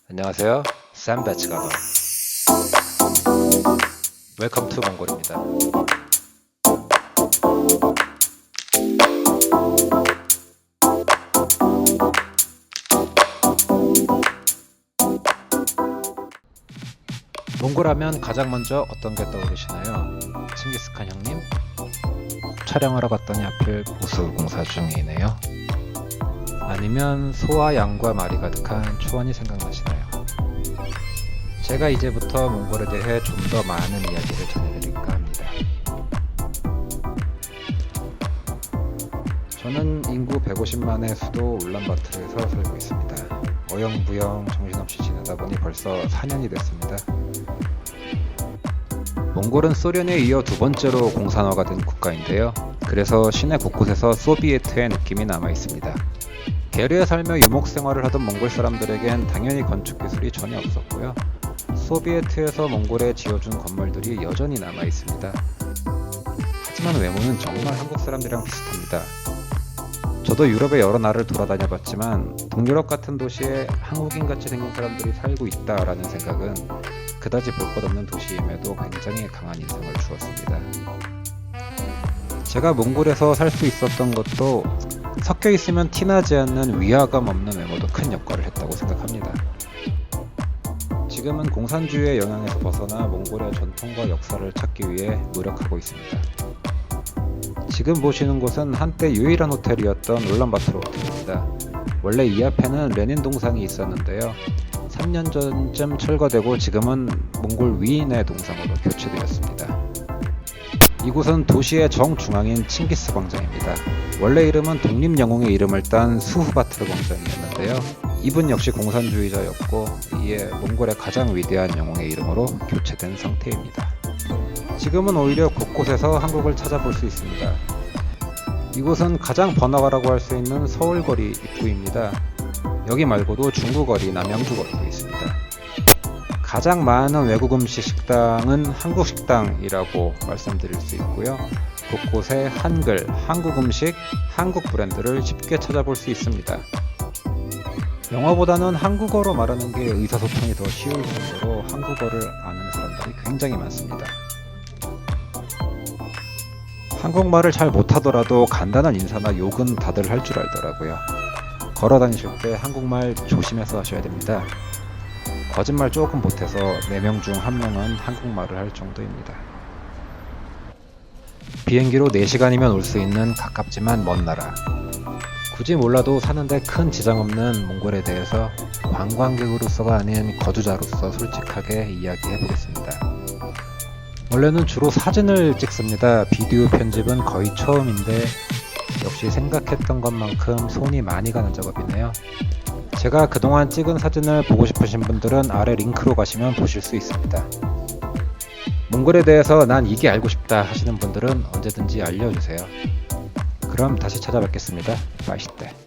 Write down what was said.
안녕하세요. 샘 배츠가더. 웰컴 투 몽골입니다. 몽골 하면 가장 먼저 어떤 게 떠오르시나요? 칭기스칸 형님? 촬영하러 갔더니 하필 보수 공사 중이네요. 아니면 소와 양과 말이 가득한 초원이 생각나시나요? 제가 이제부터 몽골에 대해 좀 더 많은 이야기를 전해드릴까 합니다. 저는 인구 150만의 수도 울란바토르에서 살고 있습니다. 어영부영 정신없이 지내다 보니 벌써 4년이 됐습니다. 몽골은 소련에 이어 두 번째로 공산화가 된 국가인데요. 그래서 시내 곳곳에서 소비에트의 느낌이 남아 있습니다. 게르에 살며 유목생활을 하던 몽골 사람들에겐 당연히 건축 기술이 전혀 없었고요. 소비에트에서 몽골에 지어준 건물들이 여전히 남아 있습니다. 하지만 외모는 정말 한국 사람들이랑 비슷합니다. 저도 유럽의 여러 나라를 돌아다녀 봤지만 동유럽 같은 도시에 한국인같이 생긴 사람들이 살고 있다라는 생각은 그다지 볼 것 없는 도시임에도 굉장히 강한 인상을 주었습니다. 제가 몽골에서 살 수 있었던 것도 섞여 있으면 티나지 않는 위화감 없는 외모도 큰 역할을 했다고 생각합니다. 지금은 공산주의의 영향에서 벗어나 몽골의 전통과 역사를 찾기 위해 노력하고 있습니다. 지금 보시는 곳은 한때 유일한 호텔이었던 울란바토르 호텔입니다. 원래 이 앞에는 레닌 동상이 있었는데요. 3년 전쯤 철거되고 지금은 몽골 위인의 동상으로 교체되었습니다. 이곳은 도시의 정중앙인 칭기스 광장입니다. 원래 이름은 독립영웅의 이름을 딴 수후바트르 광장이었는데요. 이분 역시 공산주의자였고 이에 몽골의 가장 위대한 영웅의 이름으로 교체된 상태입니다. 지금은 오히려 곳곳에서 한국을 찾아볼 수 있습니다. 이곳은 가장 번화가라고 할 수 있는 서울거리 입구입니다. 여기 말고도 중구거리, 남양주거리도 있습니다. 가장 많은 외국 음식 식당은 한국 식당이라고 말씀드릴 수 있고요. 곳곳에 한글, 한국 음식, 한국 브랜드를 쉽게 찾아볼 수 있습니다. 영어보다는 한국어로 말하는 게 의사소통이 더 쉬울 정도로 한국어를 아는 사람들이 굉장히 많습니다. 한국말을 잘 못하더라도 간단한 인사나 욕은 다들 할 줄 알더라고요. 걸어 다니실 때 한국말 조심해서 하셔야 됩니다. 거짓말 조금 못해서 4명 중 1명은 한국말을 할 정도입니다. 비행기로 4시간이면 올 수 있는 가깝지만 먼 나라. 굳이 몰라도 사는데 큰 지장 없는 몽골에 대해서 관광객으로서가 아닌 거주자로서 솔직하게 이야기해 보겠습니다. 원래는 주로 사진을 찍습니다. 비디오 편집은 거의 처음인데 역시 생각했던 것만큼 손이 많이 가는 작업이네요. 제가 그동안 찍은 사진을 보고 싶으신 분들은 아래 링크로 가시면 보실 수 있습니다. 몽골에 대해서 난 이게 알고 싶다 하시는 분들은 언제든지 알려주세요. 그럼 다시 찾아뵙겠습니다. 빠이시떼.